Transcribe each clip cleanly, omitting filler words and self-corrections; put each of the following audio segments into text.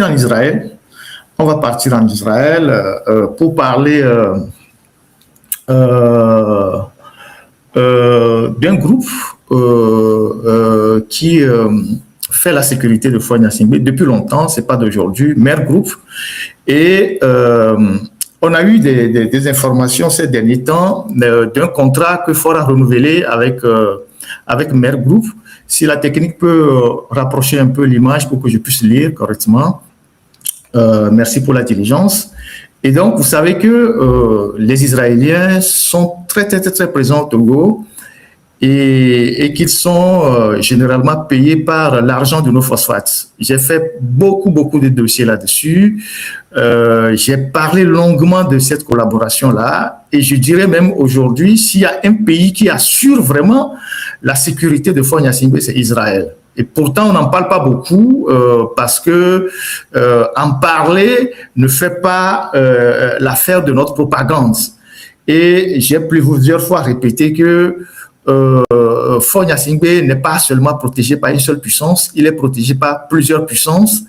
en Israël. On va partir en Israël pour parler d'un groupe qui fait la sécurité de Fonya Gnassingbé depuis longtemps, c'est pas d'aujourd'hui, Mer Group. Et on a eu des informations ces derniers temps d'un contrat que Fort a renouvelé avec Mer Group. Si la technique peut rapprocher un peu l'image pour que je puisse lire correctement. Merci pour la diligence. Et donc, vous savez que les Israéliens sont très présents au Togo et qu'ils sont généralement payés par l'argent de nos phosphates. J'ai fait beaucoup de dossiers là-dessus. J'ai parlé longuement de cette collaboration-là et je dirais même aujourd'hui, s'il y a un pays qui assure vraiment la sécurité de Fonya Gnassingbé, c'est Israël. Et pourtant, on n'en parle pas beaucoup parce que en parler ne fait pas l'affaire de notre propagande. Et j'ai plusieurs fois répété que Fonya Gnassingbé n'est pas seulement protégé par une seule puissance, il est protégé par plusieurs puissances.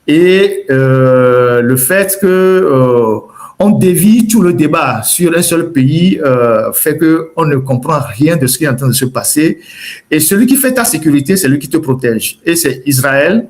Et le fait que on dévie tout le débat sur un seul pays fait qu'on ne comprend rien de ce qui est en train de se passer. Et celui qui fait ta sécurité, c'est lui qui te protège. Et c'est Israël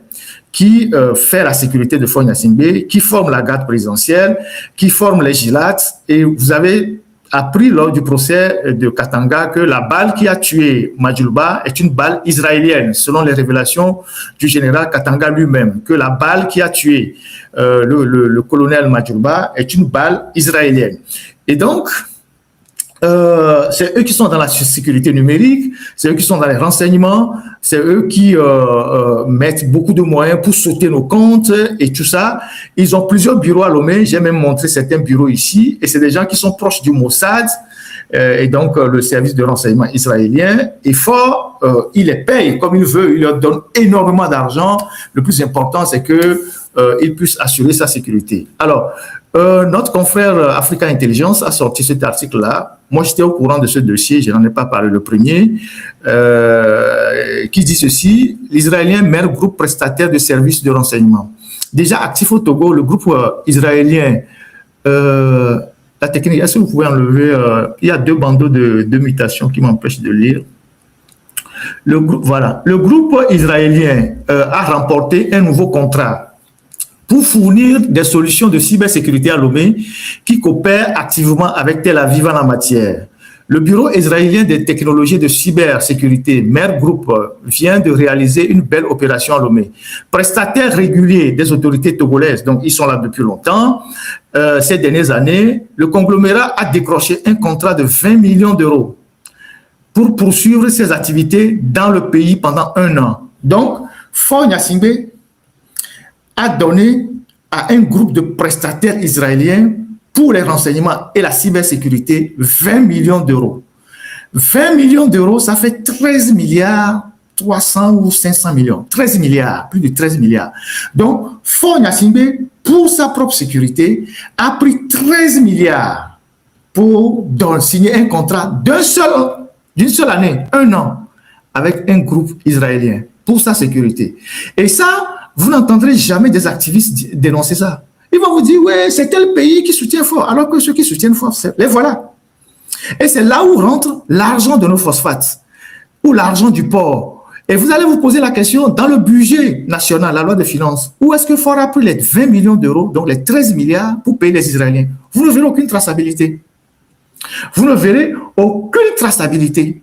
qui fait la sécurité de Fonya Gnassingbé, qui forme la garde présidentielle, qui forme les GILAT. Et vous avez appris lors du procès de Katanga que la balle qui a tué Majulba est une balle israélienne, selon les révélations du général Katanga lui-même, que la balle qui a tué le colonel Majulba est une balle israélienne. Et donc, c'est eux qui sont dans la sécurité numérique, c'est eux qui sont dans les renseignements, c'est eux qui mettent beaucoup de moyens pour sauter nos comptes et tout ça. Ils ont plusieurs bureaux à Lomé, j'ai même montré certains bureaux ici, et c'est des gens qui sont proches du Mossad, et donc le service de renseignement israélien. Et Fort, il les paye comme il veut, il leur donne énormément d'argent. Le plus important, c'est qu'ils puissent assurer sa sécurité. Alors, notre confrère Africa Intelligence a sorti cet article-là. Moi, j'étais au courant de ce dossier, je n'en ai pas parlé le premier, qui dit ceci: l'Israélien Mer Group, prestataire de services de renseignement. Déjà actif au Togo, le groupe israélien, la technique, est-ce que vous pouvez enlever, il y a deux bandeaux de mutation qui m'empêchent de lire. Le groupe israélien a remporté un nouveau contrat pour fournir des solutions de cybersécurité à Lomé qui coopèrent activement avec Tel Aviv en la matière. Le Bureau israélien des technologies de cybersécurité, Mer Group, vient de réaliser une belle opération à Lomé. Prestataire régulier des autorités togolaises, donc ils sont là depuis longtemps. Ces dernières années, le conglomérat a décroché un contrat de 20 millions d'euros pour poursuivre ses activités dans le pays pendant 1 an. Donc, Fonya Gnassingbé a donné à un groupe de prestataires israéliens pour les renseignements et la cybersécurité 20 millions d'euros. 20 millions d'euros, ça fait 13 milliards 300 ou 500 millions. 13 milliards, plus de 13 milliards. Donc, Fonya Gnassingbé, pour sa propre sécurité, a pris 13 milliards pour signer un contrat d'une seule année, 1 an, avec un groupe israélien pour sa sécurité. Et ça, vous n'entendrez jamais des activistes dénoncer ça. Ils vont vous dire, ouais, c'est tel pays qui soutient fort, alors que ceux qui soutiennent fort, les voilà. Et c'est là où rentre l'argent de nos phosphates, ou l'argent du port. Et vous allez vous poser la question, dans le budget national, la loi de finances, où est-ce que Fort a pris les 20 millions d'euros, donc les 13 milliards, pour payer les Israéliens? Vous ne verrez aucune traçabilité. Vous ne verrez aucune traçabilité.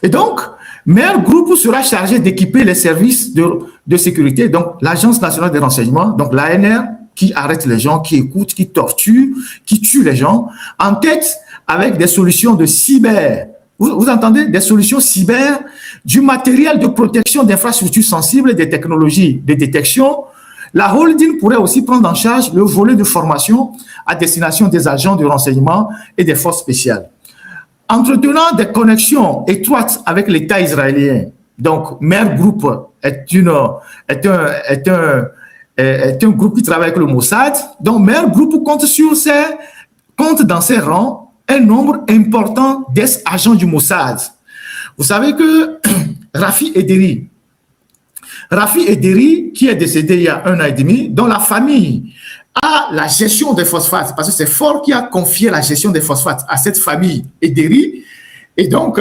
Et donc, Mer Group sera chargé d'équiper les services de sécurité, donc l'Agence nationale des renseignements, donc l'ANR, qui arrête les gens, qui écoute, qui torture, qui tue les gens, en tête avec des solutions de cyber. Vous entendez? Des solutions cyber, du matériel de protection d'infrastructures sensibles, des technologies de détection. La holding pourrait aussi prendre en charge le volet de formation à destination des agents de renseignement et des forces spéciales. Entretenant des connexions étroites avec l'État israélien. Donc, Mer Group est un groupe qui travaille avec le Mossad. Donc, Mer Group compte dans ses rangs un nombre important d'ex-agents du Mossad. Vous savez que Rafi Ederi, Rafi Ederi, qui est décédé il y a 1 an et demi, dont la famille a la gestion des phosphates, parce que c'est Ford qui a confié la gestion des phosphates à cette famille Ederi. Et donc,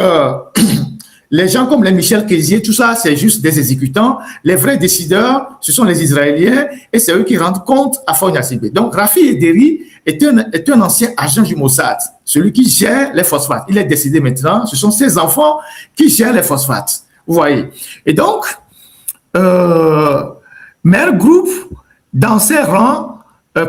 les gens comme les Michel Kézier, tout ça, c'est juste des exécutants. Les vrais décideurs, ce sont les Israéliens, et c'est eux qui rendent compte à Faure Gnassingbé. Donc, Rafi Ederi est un ancien agent du Mossad, celui qui gère les phosphates. Il est décédé maintenant, ce sont ses enfants qui gèrent les phosphates. Vous voyez. Et donc, Mer Group, dans ses rangs,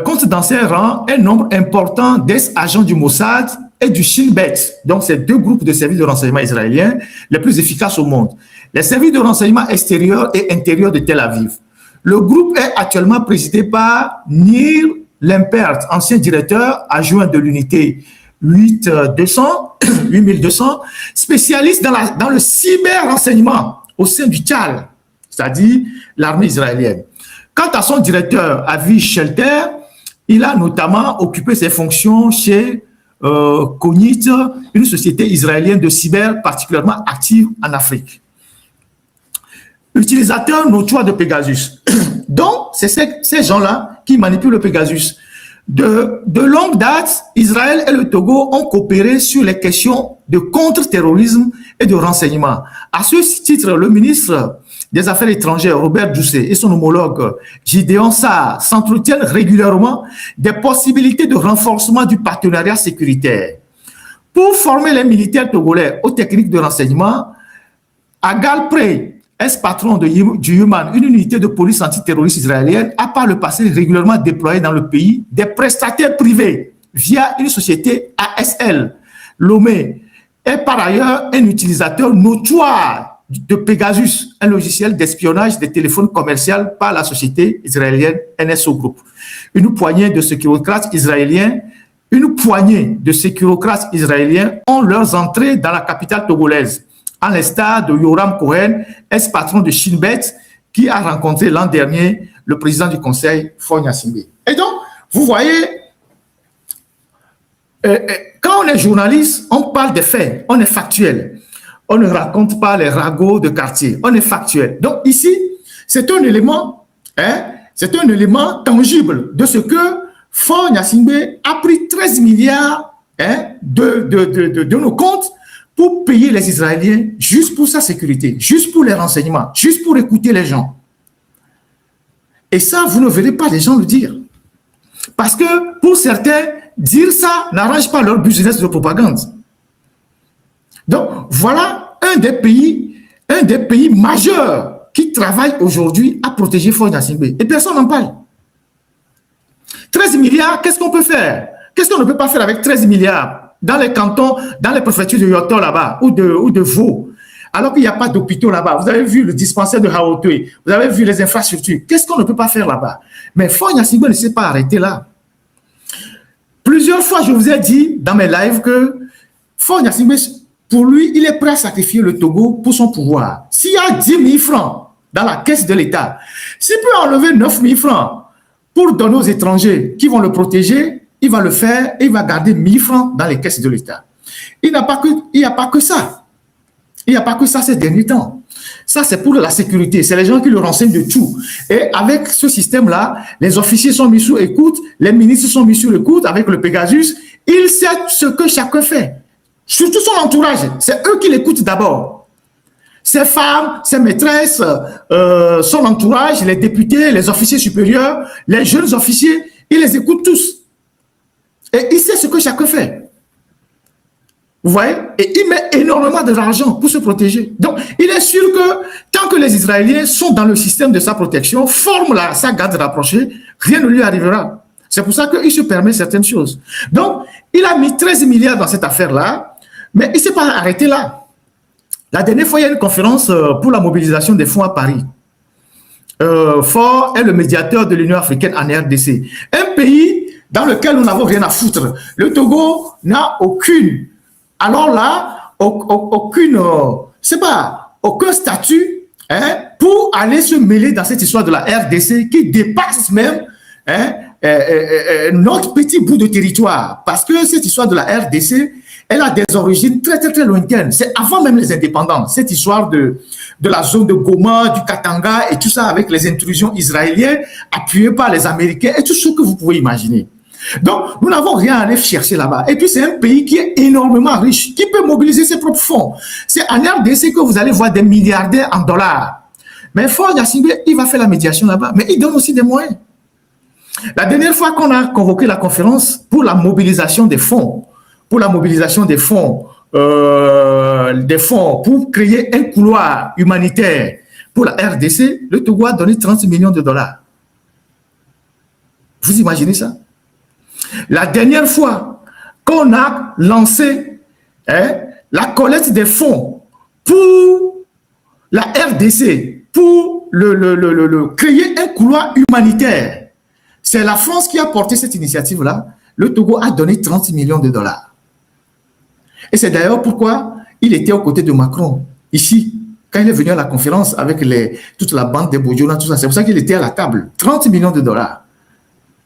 compte dans ses rangs un nombre important d'ex-agents du Mossad et du Shin Bet. Donc, c'est 2 groupes de services de renseignement israéliens les plus efficaces au monde. Les services de renseignement extérieurs et intérieurs de Tel Aviv. Le groupe est actuellement présidé par Nir Lempert, ancien directeur adjoint de l'unité 8200, spécialiste dans le cyber-renseignement au sein du Tchal, c'est-à-dire l'armée israélienne. Quant à son directeur, Avi Shelter, il a notamment occupé ses fonctions chez Cognite, une société israélienne de cyber particulièrement active en Afrique. Utilisateur notoire de Pegasus. Donc, c'est ces gens-là qui manipulent le Pegasus. De longue date, Israël et le Togo ont coopéré sur les questions de contre-terrorisme et de renseignement. À ce titre, le ministre des Affaires étrangères, Robert Doucet, et son homologue Gideon Sarr s'entretiennent régulièrement des possibilités de renforcement du partenariat sécuritaire. Pour former les militaires togolais aux techniques de renseignement, Agal Prey, ex-patron du Human, une unité de police antiterroriste israélienne, a par le passé régulièrement déployé dans le pays des prestataires privés via une société ASL. Lomé est par ailleurs un utilisateur notoire de Pegasus, un logiciel d'espionnage des téléphones commerciaux par la société israélienne NSO Group. Une poignée de sécurocrates israéliens ont leurs entrées dans la capitale togolaise, à l'instar de Yoram Cohen, ex-patron de Shin Bet, qui a rencontré l'an dernier le président du conseil, Faure Gnassingbé. Et donc, vous voyez, quand on est journaliste, on parle des faits, on est factuel. On ne raconte pas les ragots de quartier, on est factuel. Donc ici, c'est un élément tangible de ce que Faure Gnassingbé a pris 13 milliards de nos comptes pour payer les Israéliens juste pour sa sécurité, juste pour les renseignements, juste pour écouter les gens. Et ça, vous ne verrez pas les gens le dire. Parce que pour certains, dire ça n'arrange pas leur business de propagande. Donc, voilà un des pays majeurs qui travaillent aujourd'hui à protéger Faure Gnassingbé. Et personne n'en parle. 13 milliards, qu'est-ce qu'on peut faire? Qu'est-ce qu'on ne peut pas faire avec 13 milliards dans les cantons, dans les préfectures de Yoto là-bas ou de Vaud, alors qu'il n'y a pas d'hôpitaux là-bas? Vous avez vu le dispensaire de Haotoué, vous avez vu les infrastructures. Qu'est-ce qu'on ne peut pas faire là-bas? Mais Faure Gnassingbé ne s'est pas arrêté là. Plusieurs fois, je vous ai dit dans mes lives que Faure Gnassingbé, pour lui, il est prêt à sacrifier le Togo pour son pouvoir. S'il y a 10 000 francs dans la caisse de l'État, s'il peut enlever 9 000 francs pour donner aux étrangers qui vont le protéger, il va le faire et il va garder 1 000 francs dans les caisses de l'État. Il n'y a pas que ça. Il n'y a pas que ça ces derniers temps. Ça, c'est pour la sécurité. C'est les gens qui le renseignent de tout. Et avec ce système-là, les officiers sont mis sous écoute, les ministres sont mis sous écoute avec le Pegasus. Il sait ce que chacun fait. Surtout son entourage, c'est eux qui l'écoutent d'abord. Ses femmes, ses maîtresses, son entourage, les députés, les officiers supérieurs, les jeunes officiers, il les écoute tous. Et il sait ce que chacun fait. Vous voyez? Et il met énormément d'argent pour se protéger. Donc, il est sûr que tant que les Israéliens sont dans le système de sa protection, forment sa garde rapprochée, rien ne lui arrivera. C'est pour ça qu'il se permet certaines choses. Donc, il a mis 13 milliards dans cette affaire-là. Mais il ne s'est pas arrêté là. La dernière fois, il y a une conférence pour la mobilisation des fonds à Paris. Faure est le médiateur de l'Union africaine en RDC. Un pays dans lequel nous n'avons rien à foutre. Le Togo n'a aucune, alors là, aucun statut pour aller se mêler dans cette histoire de la RDC qui dépasse même notre petit bout de territoire. Parce que cette histoire de la RDC elle a des origines très, très, très lointaines. C'est avant même les indépendants. Cette histoire de la zone de Goma, du Katanga et tout ça avec les intrusions israéliennes appuyées par les Américains et tout ce que vous pouvez imaginer. Donc, nous n'avons rien à aller chercher là-bas. Et puis, c'est un pays qui est énormément riche, qui peut mobiliser ses propres fonds. C'est en RDC que vous allez voir des milliardaires en dollars. Mais Faure Gnassingbé, il va faire la médiation là-bas, mais il donne aussi des moyens. La dernière fois qu'on a convoqué la conférence pour la mobilisation des fonds, pour pour créer un couloir humanitaire pour la RDC, le Togo a donné 30 millions de dollars. Vous imaginez ça? La dernière fois qu'on a lancé la collecte des fonds pour la RDC, pour créer un couloir humanitaire, c'est la France qui a porté cette initiative-là. Le Togo a donné 30 millions de dollars. Et c'est d'ailleurs pourquoi il était aux côtés de Macron, ici, quand il est venu à la conférence avec toute la bande des Bodjola, tout ça. C'est pour ça qu'il était à la table. 30 millions de dollars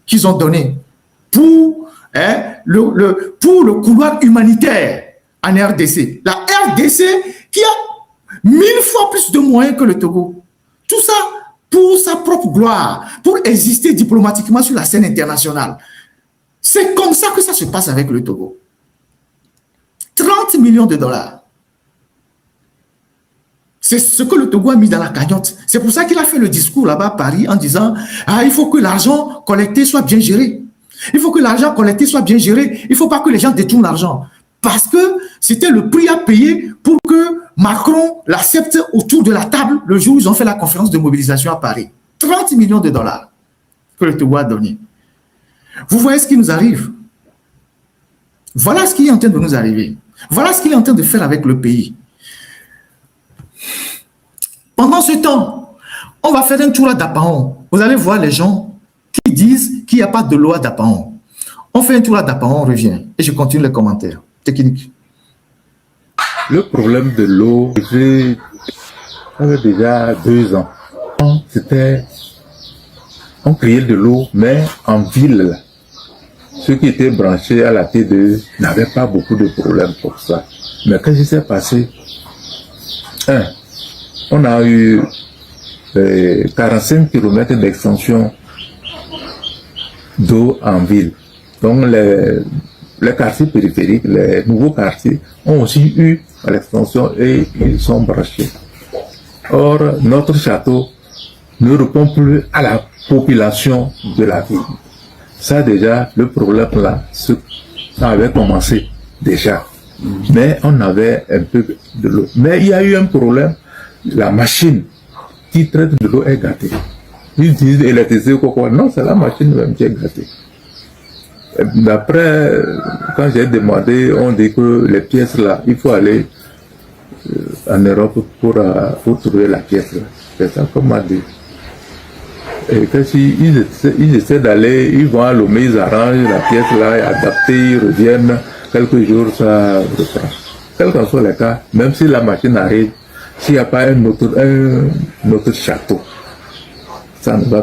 qu'ils ont donné pour le couloir humanitaire en RDC. La RDC qui a 1000 fois plus de moyens que le Togo. Tout ça pour sa propre gloire, pour exister diplomatiquement sur la scène internationale. C'est comme ça que ça se passe avec le Togo. 30 millions de dollars. C'est ce que le Togo a mis dans la cagnotte. C'est pour ça qu'il a fait le discours là-bas à Paris en disant « Ah, il faut que l'argent collecté soit bien géré. Il faut que l'argent collecté soit bien géré. Il ne faut pas que les gens détournent l'argent. » Parce que c'était le prix à payer pour que Macron l'accepte autour de la table le jour où ils ont fait la conférence de mobilisation à Paris. 30 millions de dollars que le Togo a donné. Vous voyez ce qui nous arrive. Voilà ce qui est en train de nous arriver. Voilà ce qu'il est en train de faire avec le pays. Pendant ce temps, on va faire un tour à Dapaon. Vous allez voir les gens qui disent qu'il n'y a pas de loi à Dapaon. On fait un tour à Dapaon, on revient. Et je continue les commentaires techniques. Le problème de l'eau, j'avais déjà 2 ans. On criait de l'eau, mais en ville. Ceux qui étaient branchés à la T2 n'avaient pas beaucoup de problèmes pour ça. Mais qu'est-ce qui s'est passé? On a eu 45 km d'extension d'eau en ville. Donc les quartiers périphériques, les nouveaux quartiers ont aussi eu l'extension et ils sont branchés. Or, notre château ne répond plus à la population de la ville. Ça déjà, le problème là, ça avait commencé déjà. Mais on avait un peu de l'eau. Mais il y a eu un problème. La machine qui traite de l'eau est gâtée. Ils disent électricité quoi. Non, c'est la machine même qui est gâtée. D'après, quand j'ai demandé, on dit que les pièces là, il faut aller en Europe pour trouver la pièce là. C'est ça qu'on m'a dit. Et quand ils essaient d'aller, ils vont à Lomé, ils arrangent la pièce là, adapter, ils reviennent, quelques jours ça reprend. Quel que soit le cas, même si la machine arrive, s'il n'y a pas un autre château, ça ne va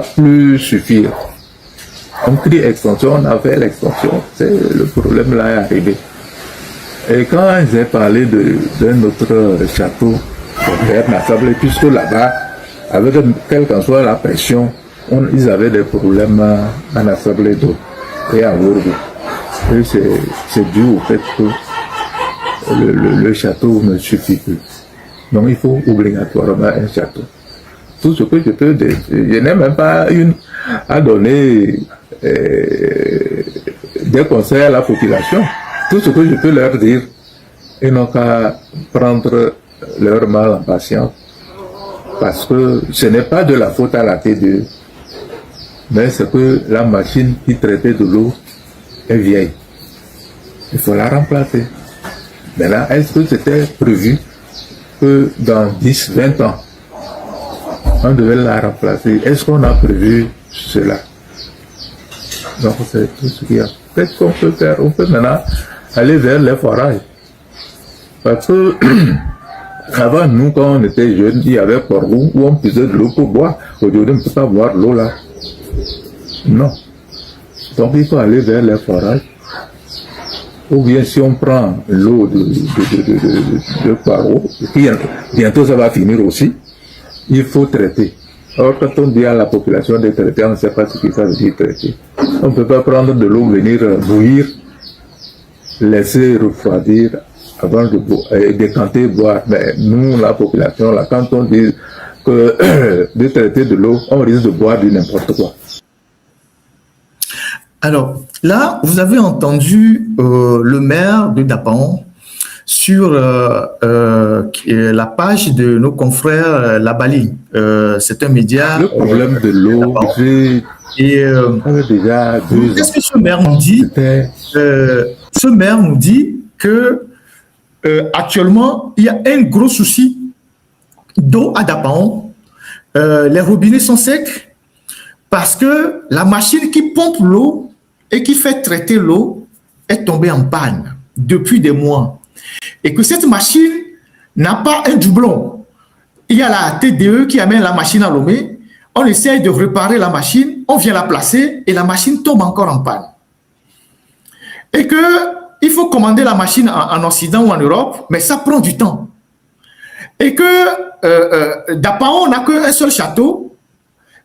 plus suffire. On crie extension, on a fait l'extension, c'est le problème là est arrivé. Et quand j'ai parlé d'un autre château, vers Nassablé, puisque là-bas, avec quelle que soit la pression, ils avaient des problèmes à Nassablé d'eau et à Wurgu. Et c'est dû au fait que le château ne suffit plus. Donc il faut obligatoirement un château. Tout ce que je peux dire, je n'ai même pas à donner des conseils à la population. Tout ce que je peux leur dire, ils n'ont qu'à prendre leur mal en patience. Parce que ce n'est pas de la faute à la T2, mais c'est que la machine qui traitait de l'eau est vieille. Il faut la remplacer. Maintenant, est-ce que c'était prévu que dans 10, 20 ans, on devait la remplacer? Est-ce qu'on a prévu cela? Donc c'est tout ce qu'il y a. Qu'est-ce qu'on peut faire? On peut maintenant aller vers les forages. Parce que avant, nous, quand on était jeunes, il y avait Porgou où on puisait de l'eau pour boire. Aujourd'hui, on ne peut pas boire l'eau là. Non. Donc il faut aller vers les forages Ou bien si on prend l'eau de Paro, et bientôt ça va finir aussi, il faut traiter. Alors quand on dit à la population de traiter, on ne sait pas ce que ça veut dire traiter. On ne peut pas prendre de l'eau, venir bouillir, laisser refroidir avant de décanter, boire. Mais nous, la population, là, quand on dit que de traiter de l'eau, on risque de boire du n'importe quoi. Alors, là, vous avez entendu le maire de Dapaon sur la page de nos confrères Labali. C'est un média. Le problème de l'eau, déjà qu'est-ce que ce maire nous dit? Ce maire nous dit que actuellement, il y a un gros souci d'eau à Dapaon. Les robinets sont secs parce que la machine qui pompe l'eau et qui fait traiter l'eau est tombée en panne depuis des mois. Et que cette machine n'a pas un doublon. Il y a la TDE qui amène la machine à Lomé, on essaye de réparer la machine, on vient la placer et la machine tombe encore en panne. Et qu'il faut commander la machine en Occident ou en Europe, mais ça prend du temps. Et que Dapaon n'a qu'un seul château,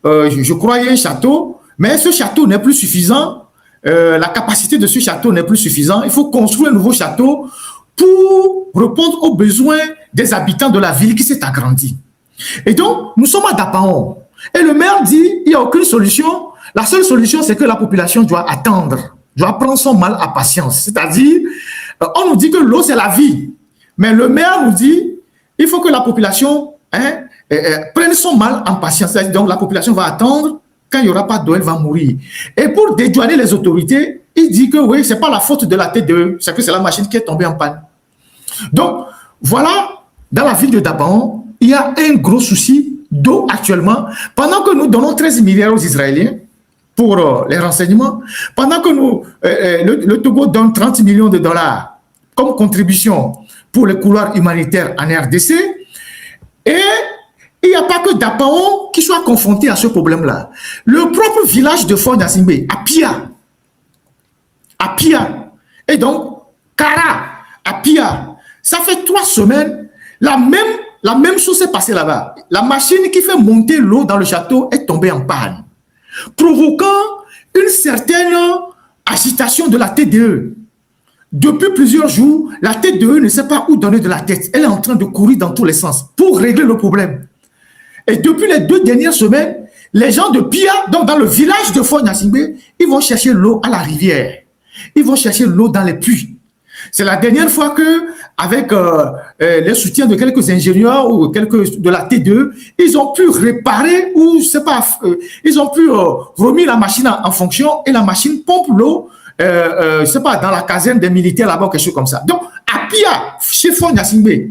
je crois qu'il y a un château, mais ce château n'est plus suffisant. La capacité de ce château n'est plus suffisante. Il faut construire un nouveau château pour répondre aux besoins des habitants de la ville qui s'est agrandie. Et donc, nous sommes à Dapaon. Et le maire dit, il n'y a aucune solution. La seule solution, c'est que la population doit attendre, doit prendre son mal à patience. C'est-à-dire, on nous dit que l'eau, c'est la vie. Mais le maire nous dit, il faut que la population prenne son mal en patience. Donc, la population va attendre. Quand il n'y aura pas d'eau, elle va mourir. Et pour dédouaner les autorités, il dit que oui, ce n'est pas la faute de la TDE, c'est que c'est la machine qui est tombée en panne. Donc, voilà, dans la ville de Dapaon, il y a un gros souci d'eau actuellement. Pendant que nous donnons 13 milliards aux Israéliens pour les renseignements, pendant que le Togo donne 30 millions de dollars comme contribution pour les couloirs humanitaires en RDC, et il n'y a pas que Dapaon qui soit confronté à ce problème-là. Le propre village de Fort Nassimbe, à Pia, et donc Kara, à Pia, ça fait 3 semaines, la même chose s'est passée là-bas. La machine qui fait monter l'eau dans le château est tombée en panne, provoquant une certaine agitation de la TDE. Depuis plusieurs jours, la TDE ne sait pas où donner de la tête. Elle est en train de courir dans tous les sens pour régler le problème. Et depuis les 2 dernières semaines, les gens de Pia, donc dans le village de Fort Nassimbe, ils vont chercher l'eau à la rivière. Ils vont chercher l'eau dans les puits. C'est la dernière fois que, avec les soutiens de quelques ingénieurs ou quelques de la T2, ils ont pu réparer ou je sais pas, ils ont pu remettre la machine en fonction et la machine pompe l'eau, je sais pas, dans la caserne des militaires là-bas, quelque chose comme ça. Donc, à Pia, chez Fort Nassimbe,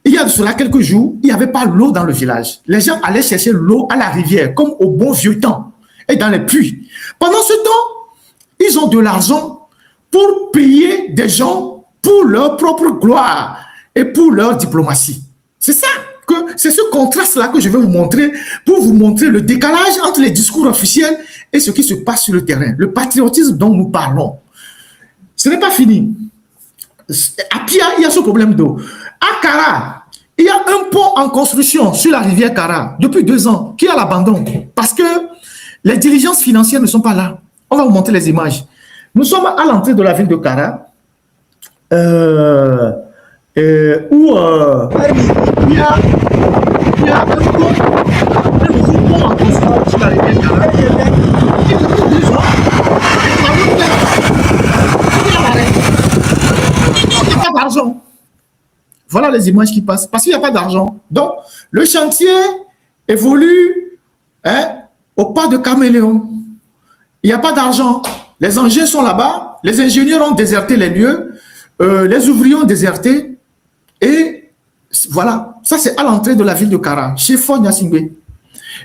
il y a de cela quelques jours, il n'y avait pas l'eau dans le village. Les gens allaient chercher l'eau à la rivière, comme au bon vieux temps, et dans les puits. Pendant ce temps, ils ont de l'argent pour payer des gens pour leur propre gloire et pour leur diplomatie. C'est ça, c'est ce contraste-là que je vais vous montrer pour vous montrer le décalage entre les discours officiels et ce qui se passe sur le terrain. Le patriotisme dont nous parlons. Ce n'est pas fini. À Pia, il y a ce problème d'eau. À Kara, il y a un pont en construction sur la rivière Kara depuis 2 ans qui est à l'abandon parce que les diligences financières ne sont pas là. On va vous montrer les images. Nous sommes à l'entrée de la ville de Kara où il y a un pont en construction sur la rivière Kara. Et depuis 2 ans, il n'y a pas d'argent. Voilà les images qui passent, parce qu'il n'y a pas d'argent. Donc, le chantier évolue au pas de caméléon. Il n'y a pas d'argent. Les engins sont là-bas, les ingénieurs ont déserté les lieux, les ouvriers ont déserté, et voilà, ça c'est à l'entrée de la ville de Kara, chez Fort Nassimbe.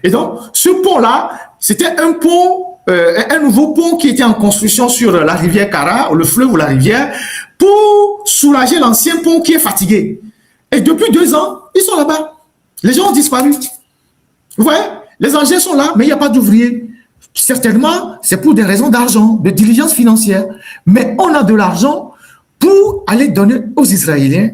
Et donc, ce pont-là, c'était un pont, un nouveau pont qui était en construction sur la rivière Kara, le fleuve ou la rivière, pour soulager l'ancien pont qui est fatigué. Et depuis 2 ans, ils sont là-bas. Les gens ont disparu. Vous voyez, les engins sont là, mais il n'y a pas d'ouvriers. Certainement, c'est pour des raisons d'argent, de diligence financière. Mais on a de l'argent pour aller donner aux Israéliens,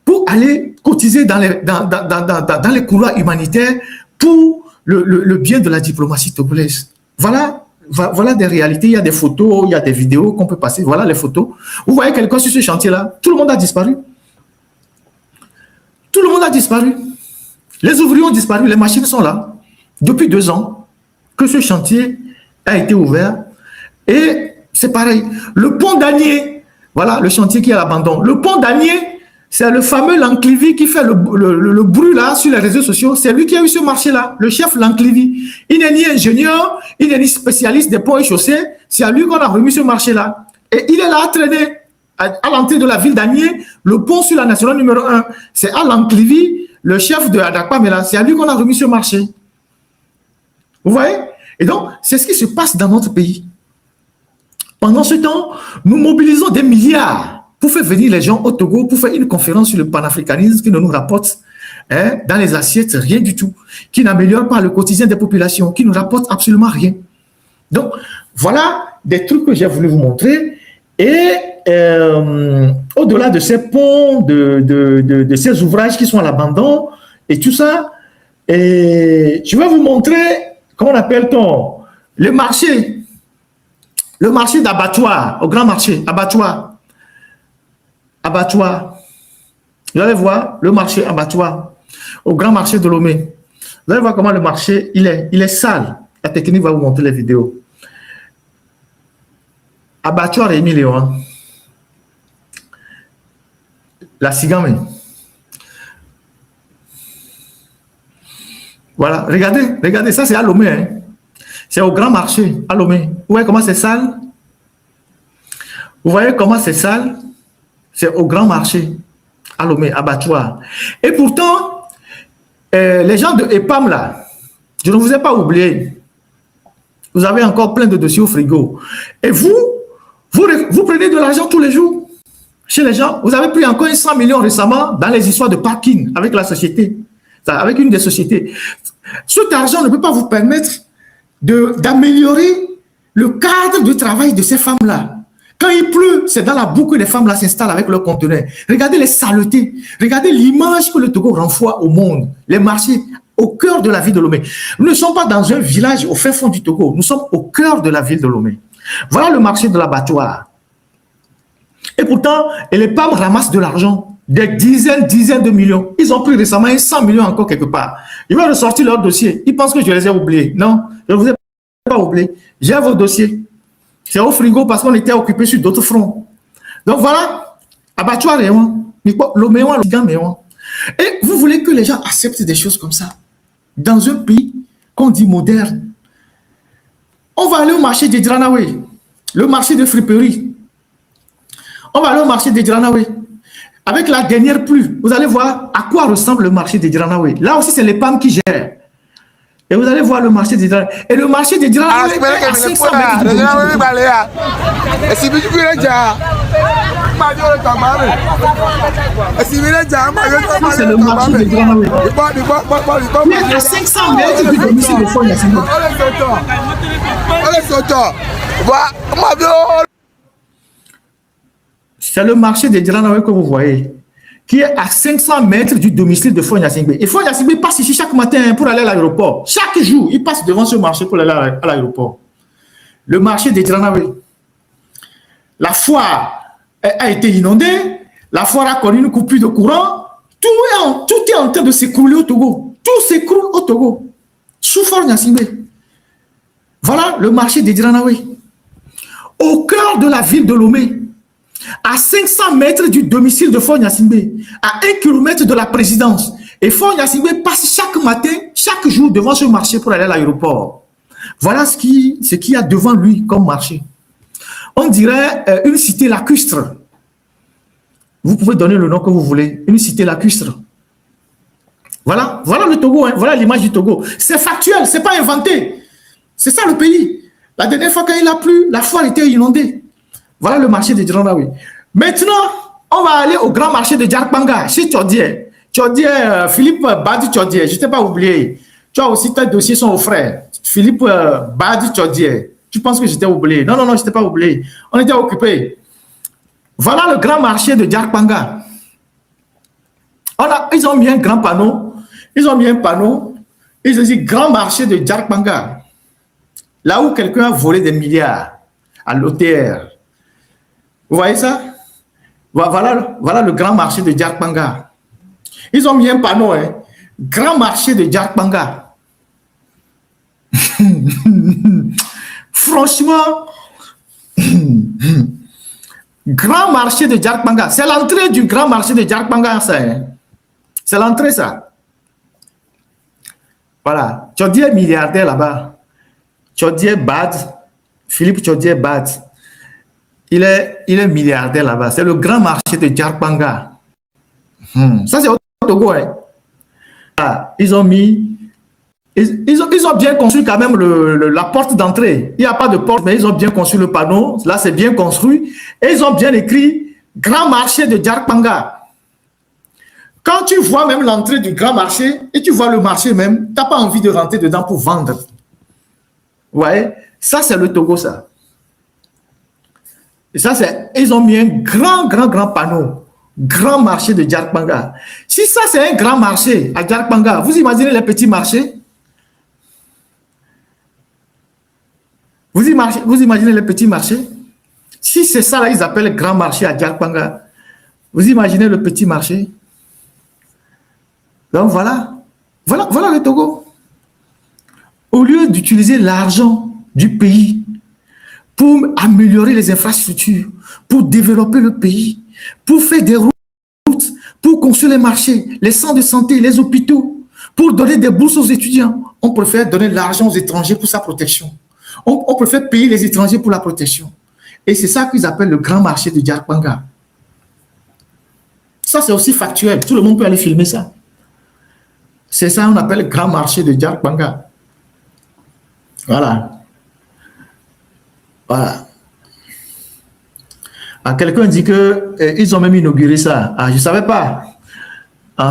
pour aller cotiser dans les couloirs humanitaires pour le bien de la diplomatie togolaise. Voilà des réalités. Il y a des photos, il y a des vidéos qu'on peut passer. Voilà les photos. Vous voyez quelqu'un sur ce chantier-là, tout le monde a disparu. Tout le monde a disparu. Les ouvriers ont disparu, les machines sont là. Depuis 2 ans que ce chantier a été ouvert. Et c'est pareil. Le pont d'Anier, voilà le chantier qui est à l'abandon. Le pont d'Anier, c'est le fameux Lanclivi qui fait le bruit là sur les réseaux sociaux. C'est lui qui a eu ce marché-là, le chef Lanclivi. Il n'est ni ingénieur, il n'est ni spécialiste des ponts et chaussées. C'est à lui qu'on a remis ce marché-là. Et il est là à traîner à l'entrée de la ville d'Anier, le pont sur la nationale numéro 1. C'est à Lanclivi, le chef de Adakpa, mais là, c'est à lui qu'on a remis ce marché. Vous voyez? Et donc, c'est ce qui se passe dans notre pays. Pendant ce temps, nous mobilisons des milliards pour faire venir les gens au Togo, pour faire une conférence sur le panafricanisme qui ne nous rapporte dans les assiettes rien du tout, qui n'améliore pas le quotidien des populations, qui ne rapporte absolument rien. Donc, voilà des trucs que j'ai voulu vous montrer. Et au-delà de ces ponts, de ces ouvrages qui sont à l'abandon et tout ça, et je vais vous montrer, comment appelle-t-on, le marché d'abattoir, au grand marché, abattoir. Vous allez voir le marché abattoir, au grand marché de Lomé. Vous allez voir comment le marché, il est sale. La technique va vous montrer les vidéos. Abattoir Rémi Léon. La Cigame. Voilà, regardez, ça c'est à Lomé. Hein. C'est au grand marché, à Lomé. Vous voyez comment c'est sale? Vous voyez comment c'est sale? C'est au grand marché, à Lomé, abattoir. Et pourtant, les gens de EPAM là, je ne vous ai pas oublié. Vous avez encore plein de dossiers au frigo. Et vous prenez de l'argent tous les jours chez les gens. Vous avez pris encore 100 millions récemment dans les histoires de parking avec la société, avec une des sociétés. Cet argent ne peut pas vous permettre d'améliorer le cadre de travail de ces femmes-là. Quand il pleut, c'est dans la boue que les femmes-là s'installent avec leurs conteneurs. Regardez les saletés. Regardez l'image que le Togo renvoie au monde. Les marchés au cœur de la ville de Lomé. Nous ne sommes pas dans un village au fin fond du Togo. Nous sommes au cœur de la ville de Lomé. Voilà le marché de l'abattoir. Et pourtant, les PAM ramassent de l'argent. Des dizaines de millions. Ils ont pris récemment 100 millions encore quelque part. Ils vont ressortir leur dossier. Ils pensent que je les ai oubliés. Non, je ne vous ai pas oubliés. J'ai vos dossiers. C'est au frigo parce qu'on était occupé sur d'autres fronts. Donc voilà, abattoir et vous voulez que les gens acceptent des choses comme ça dans un pays qu'on dit moderne. On va aller au marché de Dranaway, le marché de friperie. On va aller au marché de Dranaway. Avec la dernière pluie, vous allez voir à quoi ressemble le marché de Dranaway. Là aussi, c'est les PAM qui gèrent. Et vous allez voir le marché de Dranaway. Et le marché de Dranaway est à 500 mètres de c'est le marché de Dranaway. Il est à 500 mètres du domicile de Foy Gnassingbé. C'est le marché de Dranaway que vous voyez, qui est à 500 mètres du domicile de Foy Gnassingbé. Et Foy Gnassingbé passe ici chaque matin pour aller à l'aéroport. Chaque jour, il passe devant ce marché pour aller à l'aéroport. Le marché de Dranaway. La foire a été inondée. La foire a connu une coupure de courant. Tout est en train de s'écrouler au Togo. Tout s'écroule au Togo. Sous Foy Gnassingbé. Voilà le marché de Dranaway. Au cœur de la ville de Lomé. À 500 mètres du domicile de Foy Gnassingbé, à 1 km de la présidence. Et Foy Gnassingbé passe chaque matin, chaque jour devant ce marché pour aller à l'aéroport. Voilà ce qu'il y a devant lui comme marché. On dirait une cité lacustre. Vous pouvez donner le nom que vous voulez. Une cité lacustre. Voilà le Togo, hein. Voilà l'image du Togo. C'est factuel, c'est pas inventé. C'est ça le pays. La dernière fois quand il a plu, la foire était inondée. Voilà le marché de Dranaway. Maintenant, on va aller au grand marché de Djarpanga, chez Tchodier, Philippe Badi Tchodier, je ne t'ai pas oublié. Tu as aussi tes dossiers sont aux frères. Philippe Badi Tchodier. Tu penses que j'étais oublié? Non, non, non, je n'étais pas oublié. On était occupés. Voilà le grand marché de Djarkpanga. Ils ont mis un grand panneau. Ils ont mis un panneau. Ils ont dit grand marché de Djarkpanga. Là où quelqu'un a volé des milliards à l'OTR. Vous voyez ça? Voilà le grand marché de Djarkpanga. Ils ont mis un panneau, hein. Grand marché de Djarkpanga. Franchement, grand marché de Djarkpanga. C'est l'entrée du grand marché de Djarkpanga, ça. Hein. C'est l'entrée, ça. Voilà. Tchodier est milliardaire là-bas. Tchodier Bad, Philippe Tchodier Bad. Il est milliardaire là-bas. C'est le grand marché de Djarkpanga. Ça, c'est au Togo. Hein. Voilà. Ils ont bien construit quand même la porte d'entrée. Il n'y a pas de porte, mais ils ont bien construit le panneau. Là, c'est bien construit. Et ils ont bien écrit grand marché de Djarkpanga. Quand tu vois même l'entrée du grand marché et tu vois le marché même, tu n'as pas envie de rentrer dedans pour vendre. Vous voyez? Ça, c'est le Togo, ça. Et ça, ils ont mis un grand panneau. Grand marché de Djarkpanga. Si ça, c'est un grand marché à Djarkpanga, vous imaginez les petits marchés? Vous imaginez les petits marchés? Si c'est ça, là, ils appellent grand marché à Djarkpanga. Vous imaginez le petit marché? Donc voilà le Togo. Au lieu d'utiliser l'argent du pays pour améliorer les infrastructures, pour développer le pays, pour faire des routes, pour construire les marchés, les centres de santé, les hôpitaux, pour donner des bourses aux étudiants, on préfère donner l'argent aux étrangers pour sa protection. On préfère payer les étrangers pour la protection. Et c'est ça qu'ils appellent le grand marché de Djarkpanga. Ça, c'est aussi factuel. Tout le monde peut aller filmer ça. C'est ça qu'on appelle le grand marché de Djarkpanga. Voilà. Voilà. Quelqu'un dit qu'ils ont même inauguré ça. Je ne savais pas.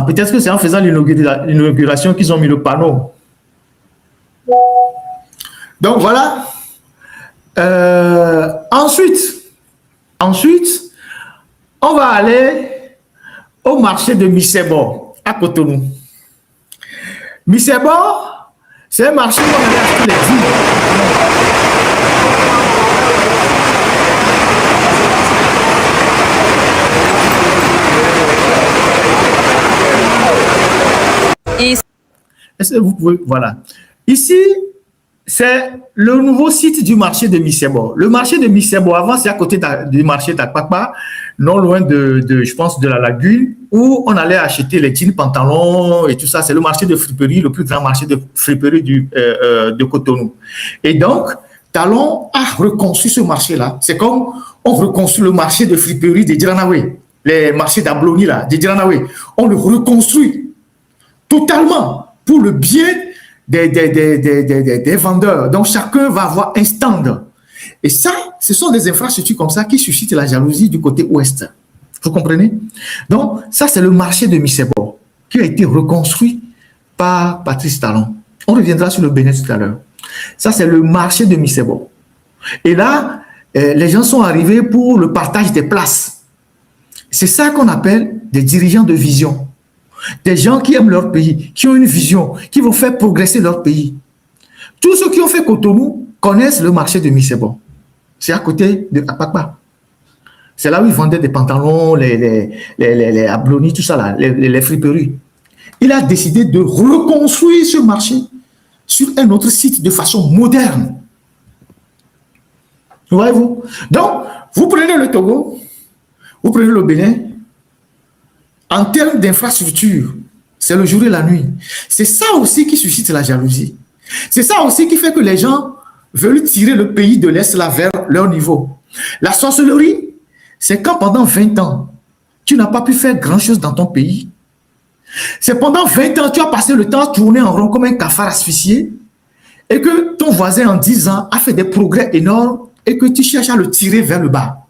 Peut-être que c'est en faisant l'inauguration qu'ils ont mis le panneau. Donc voilà. Ensuite, on va aller au marché de Missebo, à Cotonou. Missebo, c'est un marché où on allait acheter les dîmes. Est-ce que vous pouvez, voilà. Ici, c'est le nouveau site du marché de Missebo. Le marché de Missebo, avant, c'est à côté du marché d'Akpakpa, non loin je pense, de la lagune, où on allait acheter les jeans, pantalons et tout ça. C'est le marché de friperie, le plus grand marché de friperie de Cotonou. Et donc, Talon a reconstruit ce marché-là. C'est comme on reconstruit le marché de friperie de Djiranawe, les marchés d'Abloni, là, de Djiranawe. On le reconstruit totalement pour le bien des vendeurs. Donc, chacun va avoir un stand. Et ça, ce sont des infrastructures comme ça qui suscitent la jalousie du côté ouest. Vous comprenez? Donc, ça, c'est le marché de Missebo qui a été reconstruit par Patrice Talon. On reviendra sur le Bénin tout à l'heure. Ça, c'est le marché de Missebo. Et là, les gens sont arrivés pour le partage des places. C'est ça qu'on appelle des dirigeants de vision. Des gens qui aiment leur pays, qui ont une vision, qui vont faire progresser leur pays. Tous ceux qui ont fait Cotonou connaissent le marché de Missebo. C'est à côté de Apakpa. C'est là où ils vendaient des pantalons, les ablonis, tout ça, là, les friperies. Il a décidé de reconstruire ce marché sur un autre site de façon moderne. Voyez-vous? Donc, vous prenez le Togo, vous prenez le Bénin. En termes d'infrastructure, c'est le jour et la nuit. C'est ça aussi qui suscite la jalousie. C'est ça aussi qui fait que les gens veulent tirer le pays de l'Est là vers leur niveau. La sorcellerie, c'est quand pendant 20 ans, tu n'as pas pu faire grand-chose dans ton pays. C'est pendant 20 ans, tu as passé le temps à tourner en rond comme un cafard asphyxié et que ton voisin en 10 ans a fait des progrès énormes et que tu cherches à le tirer vers le bas.